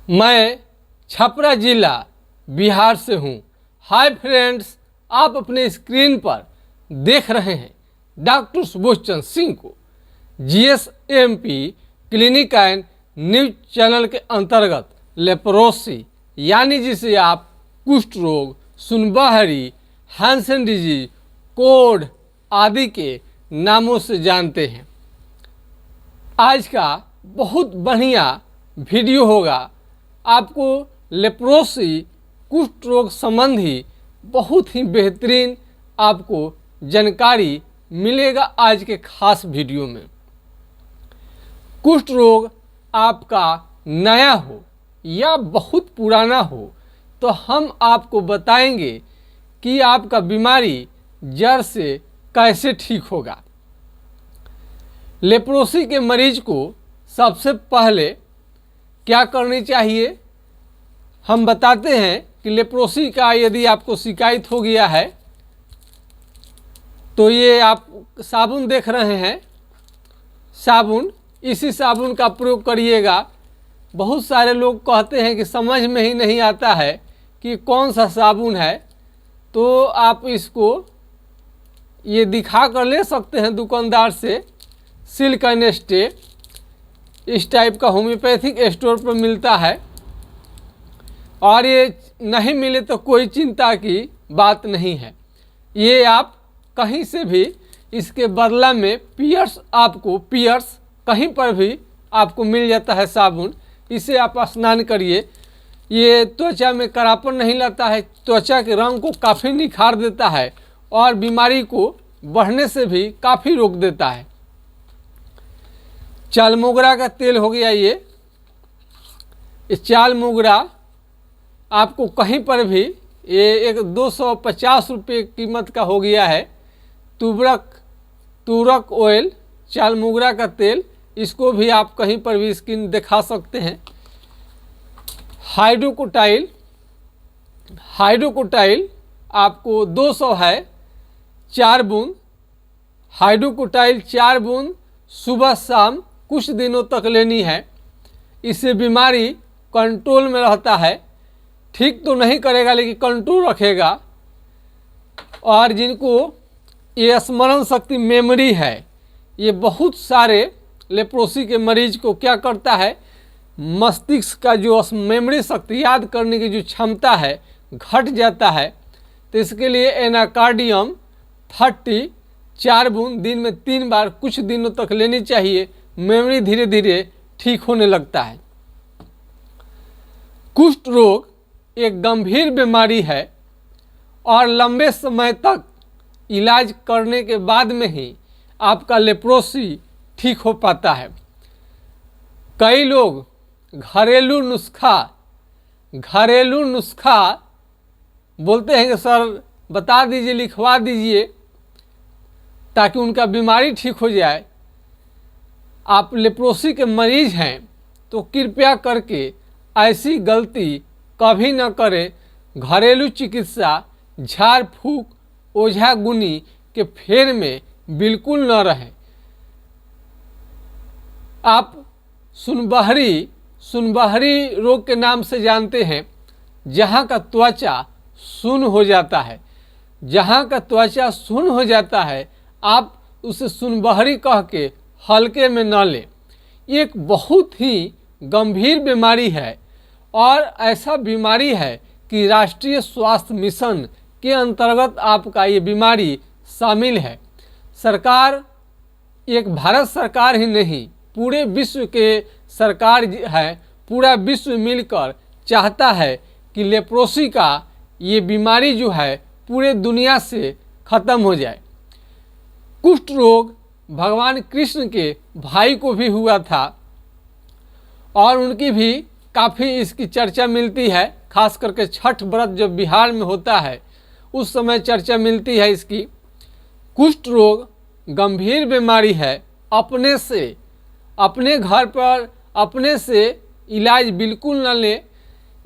मैं छपरा जिला बिहार से हूँ। हाय फ्रेंड्स, आप अपने स्क्रीन पर देख रहे हैं डॉक्टर सुबोध चंद्र सिंह को। GSMP clinic and news channel के अंतर्गत लेप्रोसी यानी जिसे आप कुष्ठ रोग, सुनबहरी, हैंसन डिजीज, कोढ़ आदि के नामों से जानते हैं। आज का बहुत बढ़िया वीडियो होगा। आपको लेप्रोसी कुष्ठ रोग संबंधी बहुत ही बेहतरीन आपको जानकारी मिलेगा आज के खास वीडियो में। कुष्ठ रोग आपका नया हो या बहुत पुराना हो तो हम आपको बताएंगे कि आपका बीमारी जड़ से कैसे ठीक होगा। लेप्रोसी के मरीज को सबसे पहले क्या करनी चाहिए हम बताते हैं कि लेप्रोसी का यदि आपको शिकायत हो गया है तो ये आप साबुन देख रहे हैं, साबुन, इसी साबुन का प्रयोग करिएगा। बहुत सारे लोग कहते हैं कि समझ में ही नहीं आता है कि कौन सा साबुन है, तो आप इसको ये दिखा कर ले सकते हैं दुकानदार से। सिल्क एंड स्टे इस टाइप का होम्योपैथिक स्टोर पर मिलता है, और ये नहीं मिले तो कोई चिंता की बात नहीं है। ये आप कहीं से भी इसके बदला में पियर्स कहीं पर भी आपको मिल जाता है साबुन। इसे आप स्नान करिए। ये त्वचा में करापन नहीं लाता है, त्वचा के रंग को काफ़ी निखार देता है और बीमारी को बढ़ने से भी काफ़ी रोक देता है। चाल मोगरा का तेल हो गया ये चाल मोगरा आपको कहीं पर भी ये एक 250 रुपये कीमत का हो गया है। तुरक ऑयल, चाल मोगरा का तेल, इसको भी आप कहीं पर भी स्किन दिखा सकते हैं। हाइड्रोकोटाइल आपको 200 है, 4 बूंद। हाइड्रोकोटाइल 4 बूंद सुबह शाम कुछ दिनों तक लेनी है। इससे बीमारी कंट्रोल में रहता है। ठीक तो नहीं करेगा लेकिन कंट्रोल रखेगा। और जिनको ये स्मरण शक्ति मेमोरी है, ये बहुत सारे लेप्रोसी के मरीज को क्या करता है, मस्तिष्क का जो मेमोरी शक्ति, याद करने की जो क्षमता है, घट जाता है। तो इसके लिए एनाकार्डियम 30 4 बूंद दिन में 3 बार कुछ दिनों तक लेनी चाहिए। मेमोरी धीरे धीरे ठीक होने लगता है। कुष्ठ रोग एक गंभीर बीमारी है और लंबे समय तक इलाज करने के बाद में ही आपका लेप्रोसी ठीक हो पाता है। कई लोग घरेलू नुस्खा बोलते हैं कि सर बता दीजिए, लिखवा दीजिए ताकि उनका बीमारी ठीक हो जाए। आप लेप्रोसी के मरीज हैं तो कृपया करके ऐसी गलती कभी न करें। घरेलू चिकित्सा, झाड़ फूक, ओझा गुनी के फेर में बिल्कुल न रहें। आप सुनबहरी रोग के नाम से जानते हैं, जहाँ का त्वचा सुन्न हो जाता है। जहाँ का त्वचा सुन्न हो जाता है आप उसे सुनबहरी कह के हल्के में न लें। एक बहुत ही गंभीर बीमारी है और ऐसा बीमारी है कि राष्ट्रीय स्वास्थ्य मिशन के अंतर्गत आपका ये बीमारी शामिल है। सरकार, एक भारत सरकार ही नहीं, पूरे विश्व के सरकार है, पूरा विश्व मिलकर चाहता है कि लेप्रोसी का ये बीमारी जो है पूरे दुनिया से ख़त्म हो जाए। कुष्ठ रोग भगवान कृष्ण के भाई को भी हुआ था और उनकी भी काफ़ी इसकी चर्चा मिलती है। खास करके छठ व्रत जब बिहार में होता है उस समय चर्चा मिलती है इसकी। कुष्ठ रोग गंभीर बीमारी है। अपने घर पर अपने से इलाज बिल्कुल न लें।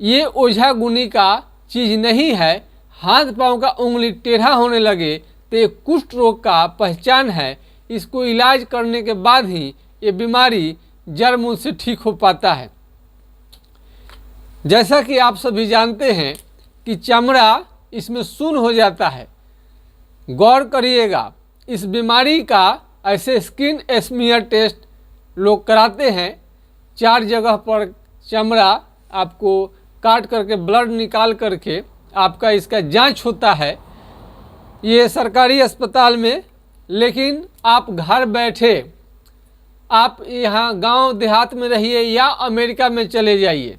ये ओझा गुनी का चीज़ नहीं है। हाथ पांव का उंगली टेढ़ा होने लगे तो ये कुष्ठ रोग का पहचान है। इसको इलाज करने के बाद ही ये बीमारी जड़ मूल से ठीक हो पाता है। जैसा कि आप सभी जानते हैं कि चमड़ा इसमें सुन्न हो जाता है। गौर करिएगा, इस बीमारी का ऐसे स्किन स्मीयर टेस्ट लोग कराते हैं। 4 जगह पर चमड़ा आपको काट करके ब्लड निकाल करके आपका इसका जांच होता है, ये सरकारी अस्पताल में। लेकिन आप घर बैठे, आप यहाँ गांव देहात में रहिए या अमेरिका में चले जाइए,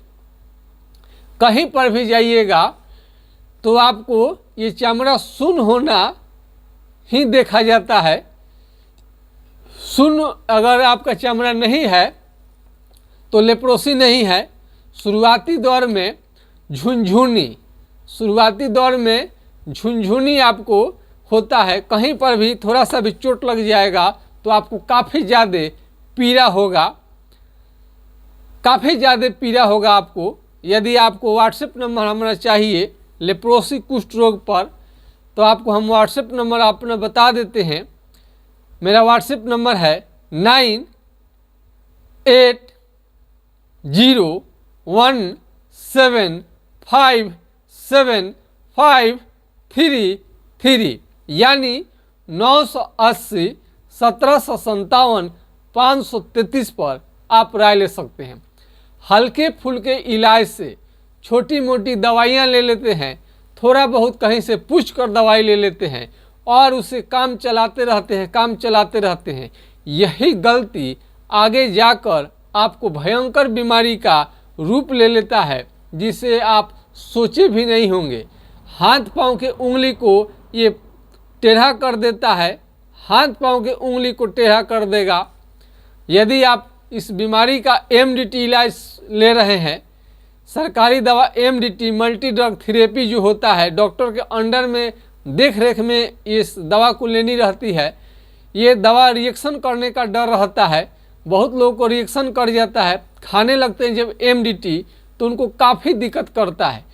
कहीं पर भी जाइएगा तो आपको ये चमड़ा सुन्न होना ही देखा जाता है। सुन्न अगर आपका चमड़ा नहीं है तो लेप्रोसी नहीं है। शुरुआती दौर में झुनझुनी आपको होता है। कहीं पर भी थोड़ा सा भी चोट लग जाएगा तो आपको काफ़ी ज़्यादा पीड़ा होगा आपको। यदि आपको व्हाट्सएप नंबर हमारा चाहिए लेप्रोसी कुष्ठ रोग पर, तो आपको हम व्हाट्सएप नंबर अपना बता देते हैं। मेरा व्हाट्सएप नंबर है 9817575533 यानी 980 1757 533 पर आप राय ले सकते हैं। हल्के फुल्के इलाज से छोटी मोटी दवाइयाँ ले लेते हैं, थोड़ा बहुत कहीं से पूछ कर दवाई ले लेते हैं और उसे काम चलाते रहते हैं। यही गलती आगे जाकर आपको भयंकर बीमारी का रूप ले लेता है, जिसे आप सोचे भी नहीं होंगे। हाथ पांव के उंगली को ये टेढ़ा कर देता है, हाथ पांव के उंगली को टेढ़ा कर देगा। यदि आप इस बीमारी का एमडीटी इलाज ले रहे हैं, सरकारी दवा एमडीटी मल्टी ड्रग थेरेपी जो होता है, डॉक्टर के अंडर में देख रेख में इस दवा को लेनी रहती है। ये दवा रिएक्शन करने का डर रहता है, बहुत लोगों को रिएक्शन कर जाता है, खाने लगते हैं जब एमडीटी तो उनको काफ़ी दिक्कत करता है।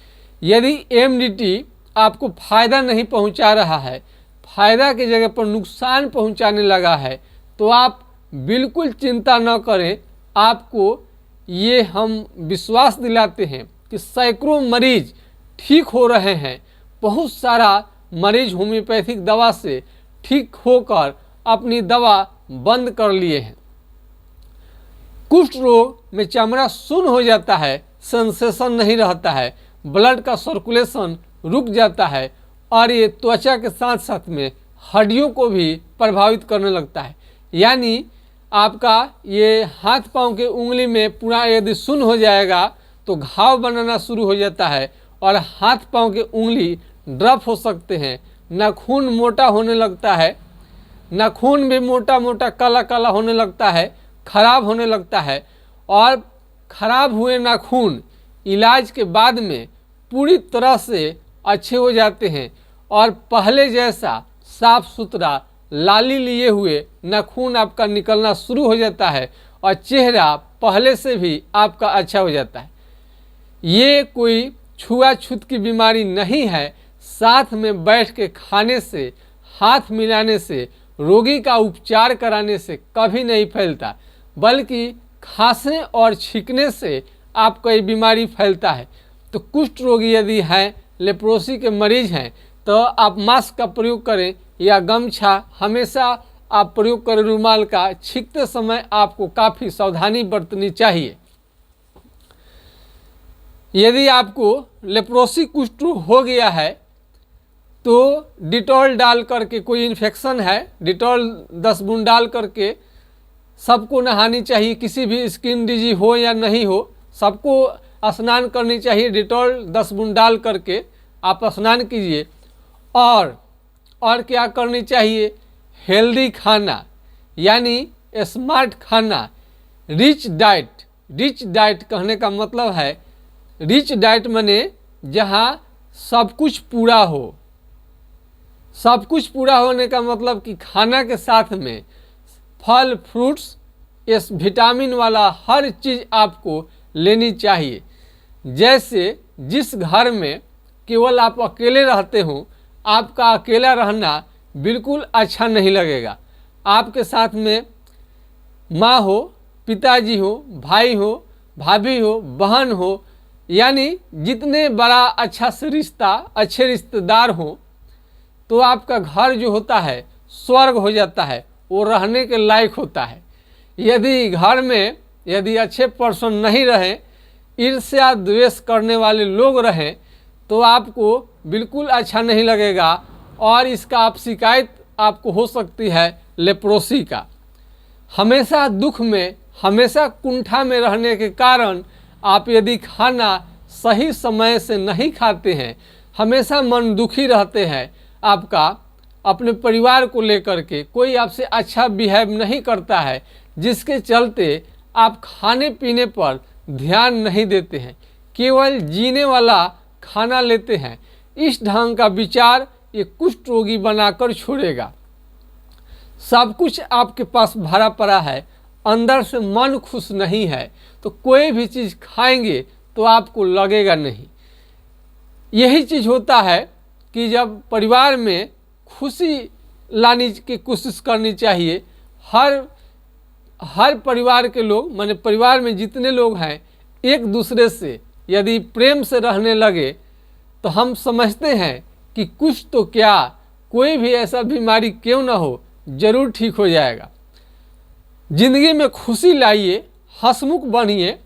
यदि एमडीटी आपको फ़ायदा नहीं पहुंचा रहा है, फ़ायदा की जगह पर नुकसान पहुंचाने लगा है, तो आप बिल्कुल चिंता न करें। आपको ये हम विश्वास दिलाते हैं कि सैकड़ों मरीज ठीक हो रहे हैं। बहुत सारा मरीज होम्योपैथिक दवा से ठीक होकर अपनी दवा बंद कर लिए हैं। कुष्ठ रोग में चमड़ा सुन्न हो जाता है, सेंसेशन नहीं रहता है, ब्लड का सर्कुलेशन रुक जाता है और ये त्वचा के साथ साथ में हड्डियों को भी प्रभावित करने लगता है। यानी आपका ये हाथ पांव के उंगली में पूरा यदि सुन्न हो जाएगा तो घाव बनाना शुरू हो जाता है और हाथ पांव के उंगली ड्रप हो सकते हैं। नाखून मोटा होने लगता है, नाखून भी मोटा मोटा काला काला होने लगता है, खराब होने लगता है। और खराब हुए नाखून इलाज के बाद में पूरी तरह से अच्छे हो जाते हैं और पहले जैसा साफ सुथरा लाली लिए हुए नाखून आपका निकलना शुरू हो जाता है और चेहरा पहले से भी आपका अच्छा हो जाता है। ये कोई छुआछूत की बीमारी नहीं है। साथ में बैठ के खाने से, हाथ मिलाने से, रोगी का उपचार कराने से कभी नहीं फैलता, बल्कि खांसने और छींकने से आपको ये बीमारी फैलता है। तो कुष्ठ रोगी यदि हैं, लेप्रोसी के मरीज हैं, तो आप मास्क का प्रयोग करें या गमछा हमेशा आप प्रयोग करें रुमाल का। छींकते समय आपको काफ़ी सावधानी बरतनी चाहिए। यदि आपको लेप्रोसी कुष्ठ हो गया है तो डिटॉल डाल करके, कोई इन्फेक्शन है, डिटॉल 10 बूंद डाल करके सबको नहानी चाहिए। किसी भी स्किन डिजीज हो या नहीं हो, सबको स्नान करनी चाहिए। डिटॉल 10 बूंद डाल करके आप स्नान कीजिए। और क्या करनी चाहिए? हेल्दी खाना यानी स्मार्ट खाना, रिच डाइट कहने का मतलब है, रिच डाइट माने जहाँ सब कुछ पूरा हो। सब कुछ पूरा होने का मतलब कि खाना के साथ में फल फ्रूट्स, इस विटामिन वाला हर चीज़ आपको लेनी चाहिए। जैसे जिस घर में केवल आप अकेले रहते हो, आपका अकेला रहना बिल्कुल अच्छा नहीं लगेगा। आपके साथ में माँ हो, पिताजी हो, भाई हो, भाभी हो, बहन हो, यानी जितने बड़ा अच्छा से रिश्ता, अच्छे रिश्तेदार हों, तो आपका घर जो होता है स्वर्ग हो जाता है, वो रहने के लायक होता है। यदि घर में यदि अच्छे पर्सन नहीं रहें, ईर्ष्या द्वेष करने वाले लोग रहें, तो आपको बिल्कुल अच्छा नहीं लगेगा और इसका आप शिकायत आपको हो सकती है लेप्रोसी का। हमेशा दुख में, हमेशा कुंठा में रहने के कारण आप यदि खाना सही समय से नहीं खाते हैं, हमेशा मन दुखी रहते हैं आपका, अपने परिवार को लेकर के कोई आपसे अच्छा बिहेव नहीं करता है, जिसके चलते आप खाने पीने पर ध्यान नहीं देते हैं, केवल जीने वाला खाना लेते हैं, इस ढंग का विचार ये कुष्ठ रोगी बनाकर छोड़ेगा। सब कुछ आपके पास भरा पड़ा है, अंदर से मन खुश नहीं है, तो कोई भी चीज़ खाएंगे तो आपको लगेगा नहीं। यही चीज़ होता है कि जब परिवार में खुशी लाने की कोशिश करनी चाहिए। हर परिवार के लोग, माने परिवार में जितने लोग हैं, एक दूसरे से यदि प्रेम से रहने लगे तो हम समझते हैं कि कुछ तो क्या, कोई भी ऐसा बीमारी क्यों ना हो, जरूर ठीक हो जाएगा। जिंदगी में खुशी लाइए, हंसमुख बनिए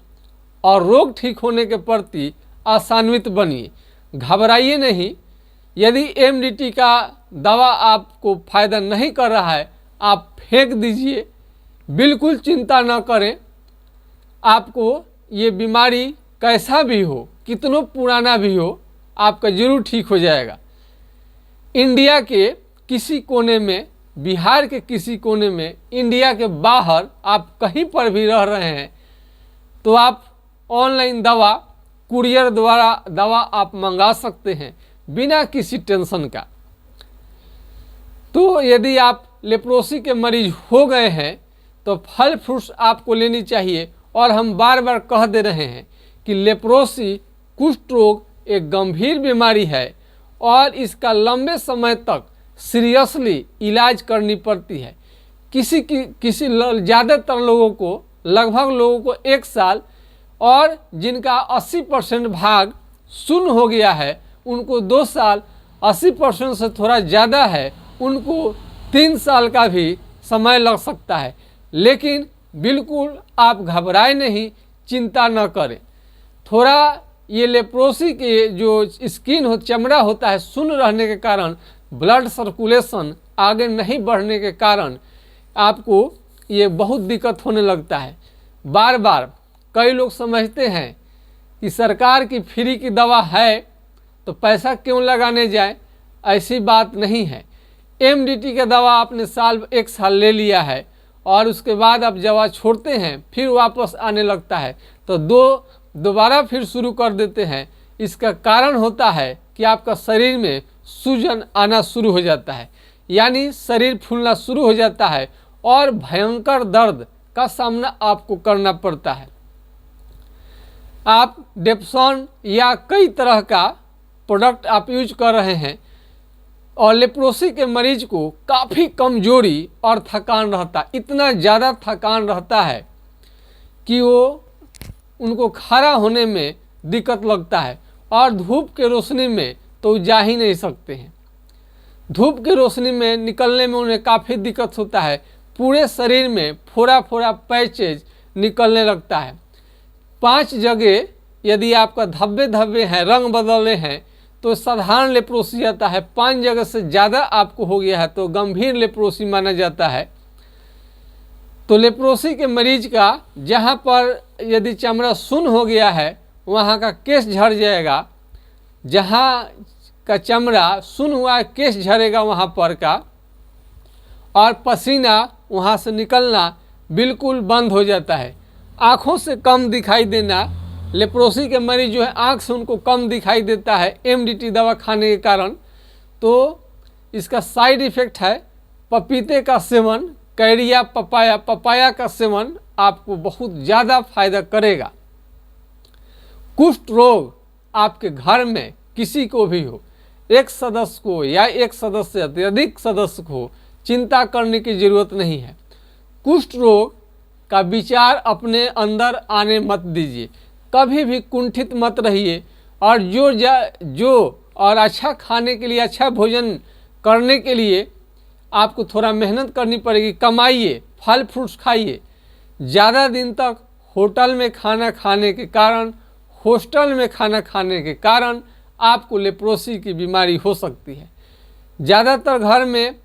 और रोग ठीक होने के प्रति आशान्वित बनिए। घबराइए नहीं। यदि एमडीटी का दवा आपको फायदा नहीं कर रहा है, आप फेंक दीजिए, बिल्कुल चिंता न करें। आपको ये बीमारी कैसा भी हो, कितना पुराना भी हो, आपका जरूर ठीक हो जाएगा। इंडिया के किसी कोने में, बिहार के किसी कोने में, इंडिया के बाहर आप कहीं पर भी रह रहे हैं, तो आप ऑनलाइन दवा, कुरियर द्वारा दवा आप मंगा सकते हैं बिना किसी टेंशन का। तो यदि आप लेप्रोसी के मरीज हो गए हैं तो फल फ्रूट्स आपको लेनी चाहिए। और हम बार बार कह दे रहे हैं कि लेप्रोसी, कुष्ठ रोग एक गंभीर बीमारी है और इसका लंबे समय तक सीरियसली इलाज करनी पड़ती है। किसी ज़्यादातर लोगों को, लगभग लोगों को 1 साल, और जिनका 80% भाग शून्य हो गया है उनको 2 साल, 80% से थोड़ा ज़्यादा है उनको 3 साल का भी समय लग सकता है। लेकिन बिल्कुल आप घबराए नहीं, चिंता न करें। थोड़ा ये लेप्रोसी के जो स्किन चमड़ा होता है, शून्य रहने के कारण ब्लड सर्कुलेशन आगे नहीं बढ़ने के कारण आपको ये बहुत दिक्कत होने लगता है। बार बार कई लोग समझते हैं कि सरकार की फ्री की दवा है तो पैसा क्यों लगाने जाए, ऐसी बात नहीं है। एमडीटी का दवा आपने 1 साल ले लिया है और उसके बाद आप दवा छोड़ते हैं, फिर वापस आने लगता है, तो दोबारा फिर शुरू कर देते हैं। इसका कारण होता है कि आपका शरीर में सूजन आना शुरू हो जाता है, यानी शरीर फूलना शुरू हो जाता है और भयंकर दर्द का सामना आपको करना पड़ता है। आप डेप्सॉन या कई तरह का प्रोडक्ट आप यूज कर रहे हैं और लेप्रोसी के मरीज को काफ़ी कमजोरी और थकान रहता है। इतना ज़्यादा थकान रहता है कि उनको खड़ा होने में दिक्कत लगता है और धूप के रोशनी में तो जा ही नहीं सकते हैं। धूप की रोशनी में निकलने में उन्हें काफ़ी दिक्कत होता है। पूरे शरीर में फोड़ा फोड़ा पैचेज निकलने लगता है। 5 जगह यदि आपका धब्बे धब्बे हैं, रंग बदले हैं, तो साधारण लेप्रोसी आता है। 5 जगह से ज़्यादा आपको हो गया है तो गंभीर लेप्रोसी माना जाता है। तो लेप्रोसी के मरीज का जहाँ पर यदि चमड़ा शून्य हो गया है वहाँ का केश झड़ जाएगा। जहाँ का चमड़ा शून्य हुआ है, केश झड़ेगा वहाँ पर का, और पसीना वहाँ से निकलना बिल्कुल बंद हो जाता है। आँखों से कम दिखाई देना, लेप्रोसी के मरीज जो है आँख से उनको कम दिखाई देता है एमडीटी दवा खाने के कारण। तो इसका साइड इफ़ेक्ट है पपीते का सेवन, कैरिया, पपाया का सेवन आपको बहुत ज़्यादा फायदा करेगा। कुष्ठ रोग आपके घर में किसी को भी हो, एक सदस्य को या एक सदस्य से अत्यधिक सदस्य को, चिंता करने की ज़रूरत नहीं है। कुष्ठ रोग का विचार अपने अंदर आने मत दीजिए। कभी भी कुंठित मत रहिए और जो और अच्छा खाने के लिए, अच्छा भोजन करने के लिए आपको थोड़ा मेहनत करनी पड़ेगी। कमाइए, फल फ्रूट्स खाइए। ज़्यादा दिन तक होटल में खाना खाने के कारण, हॉस्टल में खाना खाने के कारण आपको लेप्रोसी की बीमारी हो सकती है। ज़्यादातर घर में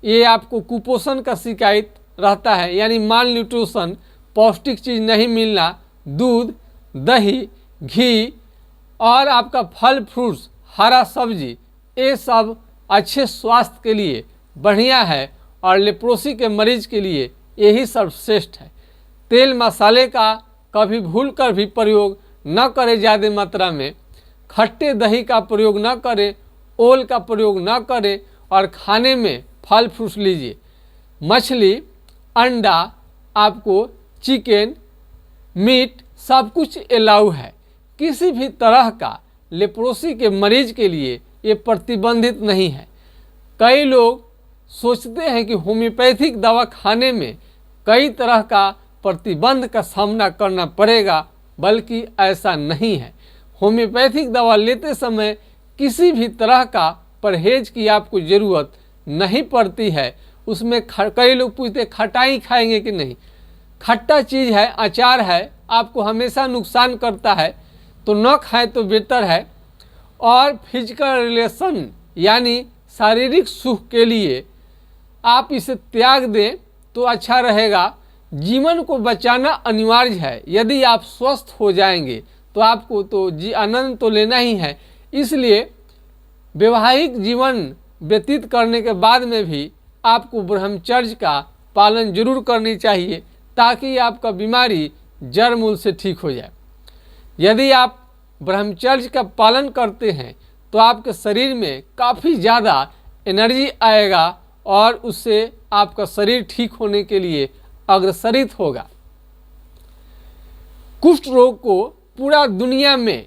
ये आपको कुपोषण का शिकायत रहता है, यानी माल न्यूट्रिशन, पौष्टिक चीज़ नहीं मिलना। दूध, दही, घी और आपका फल फ्रूट्स, हरा सब्जी, ये सब अच्छे स्वास्थ्य के लिए बढ़िया है और लेप्रोसी के मरीज के लिए यही सर्वश्रेष्ठ है। तेल मसाले का कभी भूल कर भी प्रयोग न करें ज़्यादा मात्रा में। खट्टे दही का प्रयोग न करें, ओल का प्रयोग न करें और खाने में फल फ्रूट्स लीजिए। मछली, अंडा, आपको चिकन, मीट सब कुछ अलाउ है। किसी भी तरह का लेप्रोसी के मरीज के लिए ये प्रतिबंधित नहीं है। कई लोग सोचते हैं कि होम्योपैथिक दवा खाने में कई तरह का प्रतिबंध का सामना करना पड़ेगा, बल्कि ऐसा नहीं है। होम्योपैथिक दवा लेते समय किसी भी तरह का परहेज की आपको ज़रूरत नहीं पड़ती है। उसमें कई लोग पूछते खटाई खाएंगे कि नहीं। खट्टा चीज़ है, अचार है, आपको हमेशा नुकसान करता है, तो न खाएं तो बेहतर है। और फिजिकल रिलेशन यानी शारीरिक सुख के लिए आप इसे त्याग दें तो अच्छा रहेगा। जीवन को बचाना अनिवार्य है। यदि आप स्वस्थ हो जाएंगे तो आपको तो आनंद तो लेना ही है। इसलिए वैवाहिक जीवन व्यतीत करने के बाद में भी आपको ब्रह्मचर्य का पालन जरूर करनी चाहिए, ताकि आपका बीमारी जड़ मूल से ठीक हो जाए। यदि आप ब्रह्मचर्य का पालन करते हैं तो आपके शरीर में काफ़ी ज़्यादा एनर्जी आएगा और उससे आपका शरीर ठीक होने के लिए अग्रसरित होगा। कुष्ठ रोग को पूरा दुनिया में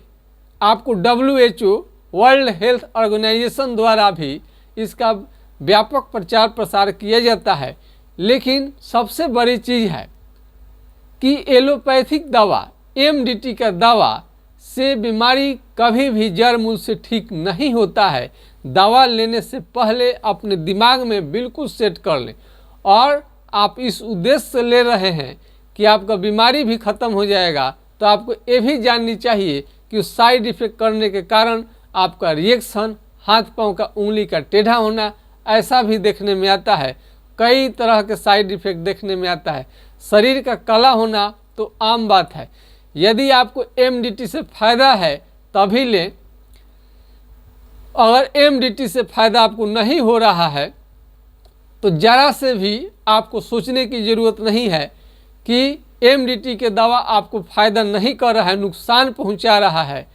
आपको WHO, वर्ल्ड हेल्थ ऑर्गेनाइजेशन द्वारा भी इसका व्यापक प्रचार प्रसार किया जाता है। लेकिन सबसे बड़ी चीज़ है कि एलोपैथिक दवा, MDT का दवा से बीमारी कभी भी जड़ मूल से ठीक नहीं होता है। दवा लेने से पहले अपने दिमाग में बिल्कुल सेट कर लें, और आप इस उद्देश्य से ले रहे हैं कि आपका बीमारी भी ख़त्म हो जाएगा, तो आपको ये भी जाननी चाहिए कि उस साइड इफ़ेक्ट करने के कारण आपका रिएक्शन, हाथ पांव का उंगली का टेढ़ा होना, ऐसा भी देखने में आता है। कई तरह के साइड इफ़ेक्ट देखने में आता है। शरीर का काला होना तो आम बात है। यदि आपको MDT से फ़ायदा है तभी लें। अगर MDT से फ़ायदा आपको नहीं हो रहा है तो ज़रा से भी आपको सोचने की ज़रूरत नहीं है कि MDT के दवा आपको फ़ायदा नहीं कर रहा है, नुकसान पहुंचा रहा है,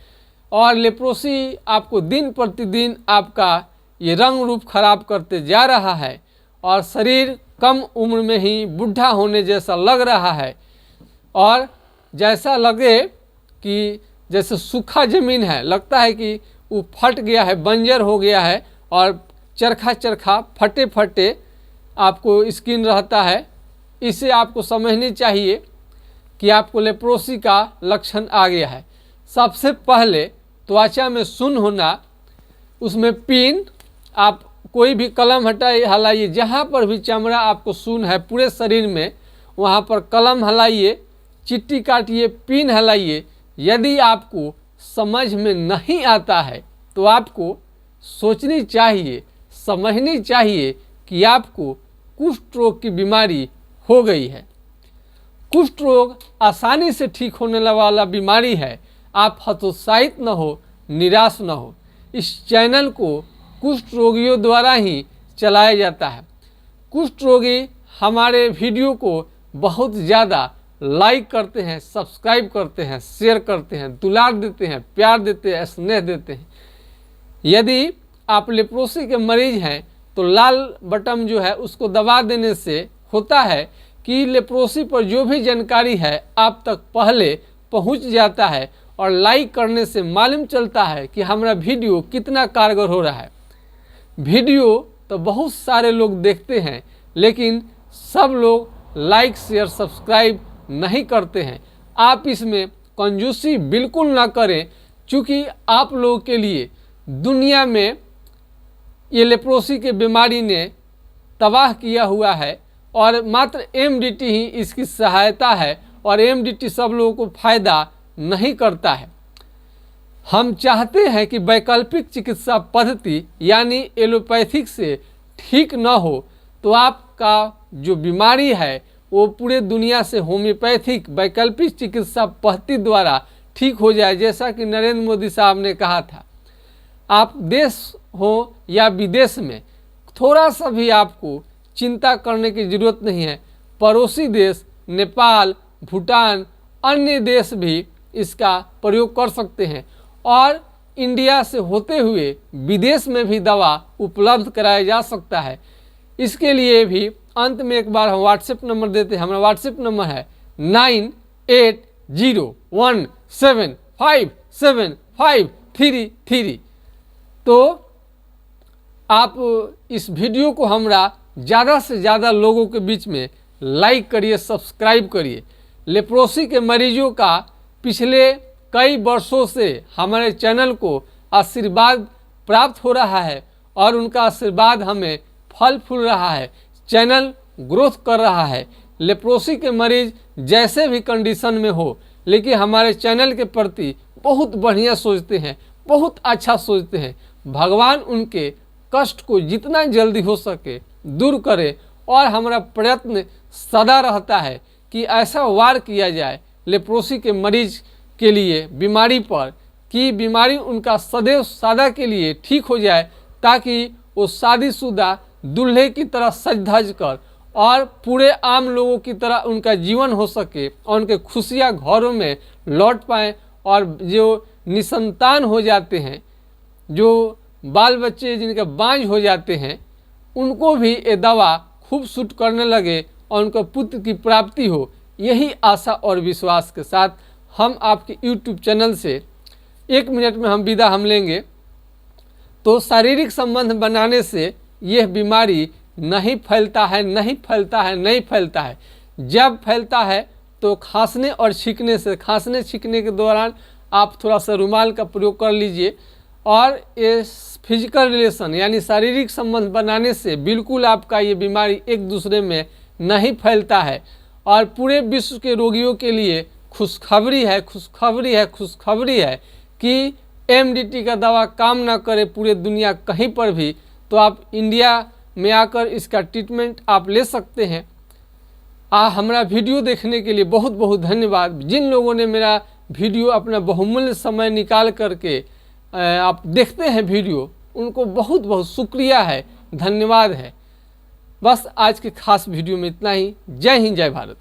और लेप्रोसी आपको दिन प्रतिदिन आपका ये रंग रूप खराब करते जा रहा है और शरीर कम उम्र में ही बूढ़ा होने जैसा लग रहा है, और जैसा लगे कि जैसे सूखा ज़मीन है, लगता है कि वो फट गया है, बंजर हो गया है और चरखा चरखा फटे फटे आपको स्किन रहता है। इसे आपको समझनी चाहिए कि आपको लेप्रोसी का लक्षण आ गया है। सबसे पहले त्वचा में सुन्न होना, उसमें पिन, आप कोई भी कलम हटाइए, हलाइए, जहाँ पर भी चमड़ा आपको सुन्न है पूरे शरीर में, वहाँ पर कलम हलाइए, चिट्टी काटिए, पिन हलाइए। यदि आपको समझ में नहीं आता है तो आपको सोचनी चाहिए, समझनी चाहिए कि आपको कुष्ठ रोग की बीमारी हो गई है। कुष्ठ रोग आसानी से ठीक होने वाला बीमारी है। आप हतोत्साहित न हो, निराश न हो। इस चैनल को कुष्ठ रोगियों द्वारा ही चलाया जाता है। कुष्ठ रोगी हमारे वीडियो को बहुत ज़्यादा लाइक करते हैं, सब्सक्राइब करते हैं, शेयर करते हैं, दुलार देते हैं, प्यार देते हैं, स्नेह देते हैं। यदि आप लेप्रोसी के मरीज हैं तो लाल बटन जो है उसको दबा देने से होता है कि लेप्रोसी पर जो भी जानकारी है आप तक पहले पहुंच जाता है, और लाइक करने से मालूम चलता है कि हमारा वीडियो कितना कारगर हो रहा है। वीडियो तो बहुत सारे लोग देखते हैं, लेकिन सब लोग लाइक शेयर सब्सक्राइब नहीं करते हैं। आप इसमें कंजूसी बिल्कुल ना करें, क्योंकि आप लोगों के लिए दुनिया में ये लेप्रोसी की बीमारी ने तबाह किया हुआ है और मात्र MDT ही इसकी सहायता है और MDT सब लोगों को फायदा नहीं करता है। हम चाहते हैं कि वैकल्पिक चिकित्सा पद्धति यानी एलोपैथिक से ठीक न हो तो आपका जो बीमारी है वो पूरे दुनिया से होम्योपैथिक वैकल्पिक चिकित्सा पद्धति द्वारा ठीक हो जाए। जैसा कि नरेंद्र मोदी साहब ने कहा था, आप देश हो या विदेश में थोड़ा सा भी आपको चिंता करने की ज़रूरत नहीं है। पड़ोसी देश नेपाल, भूटान, अन्य देश भी इसका प्रयोग कर सकते हैं और इंडिया से होते हुए विदेश में भी दवा उपलब्ध कराया जा सकता है। इसके लिए भी अंत में एक बार हम व्हाट्सएप नंबर देते हैं। हमारा व्हाट्सएप नंबर है 9801757533। तो आप इस वीडियो को हमरा ज़्यादा से ज़्यादा लोगों के बीच में लाइक करिए, सब्सक्राइब करिए। लेप्रोसी के मरीजों का पिछले कई वर्षों से हमारे चैनल को आशीर्वाद प्राप्त हो रहा है और उनका आशीर्वाद हमें फल फूल रहा है। चैनल ग्रोथ कर रहा है। लेप्रोसी के मरीज जैसे भी कंडीशन में हो, लेकिन हमारे चैनल के प्रति बहुत बढ़िया सोचते हैं, बहुत अच्छा सोचते हैं। भगवान उनके कष्ट को जितना जल्दी हो सके दूर करे और हमारा प्रयत्न सदा रहता है कि ऐसा वार किया जाए लेप्रोसी के मरीज के लिए बीमारी पर कि बीमारी उनका सदैव सादा के लिए ठीक हो जाए, ताकि वो शादीशुदा दूल्हे की तरह सज धज कर और पूरे आम लोगों की तरह उनका जीवन हो सके और उनके खुशियाँ घरों में लौट पाएँ। और जो निसंतान हो जाते हैं, जो बाल बच्चे जिनके बांझ हो जाते हैं, उनको भी ये दवा खूब सूट करने लगे और उनको पुत्र की प्राप्ति हो। यही आशा और विश्वास के साथ हम आपके YouTube चैनल से 1 मिनट में हम विदा लेंगे। तो शारीरिक संबंध बनाने से यह बीमारी नहीं फैलता है, नहीं फैलता है, नहीं फैलता है। जब फैलता है तो खांसने और छींकने से, खांसने छींकने के दौरान आप थोड़ा सा रुमाल का प्रयोग कर लीजिए। और ये फिजिकल रिलेशन यानी शारीरिक संबंध बनाने से बिल्कुल आपका ये बीमारी एक दूसरे में नहीं फैलता है। और पूरे विश्व के रोगियों के लिए खुशखबरी है, खुशखबरी है, खुशखबरी है कि MDT का दवा काम ना करे पूरे दुनिया कहीं पर भी, तो आप इंडिया में आकर इसका ट्रीटमेंट आप ले सकते हैं। हमारा वीडियो देखने के लिए बहुत बहुत धन्यवाद। जिन लोगों ने मेरा वीडियो अपना बहुमूल्य समय निकाल करके आप देखते हैं वीडियो, उनको बहुत बहुत शुक्रिया है, धन्यवाद है। बस आज के खास वीडियो में इतना ही। जय हिंद, जय भारत।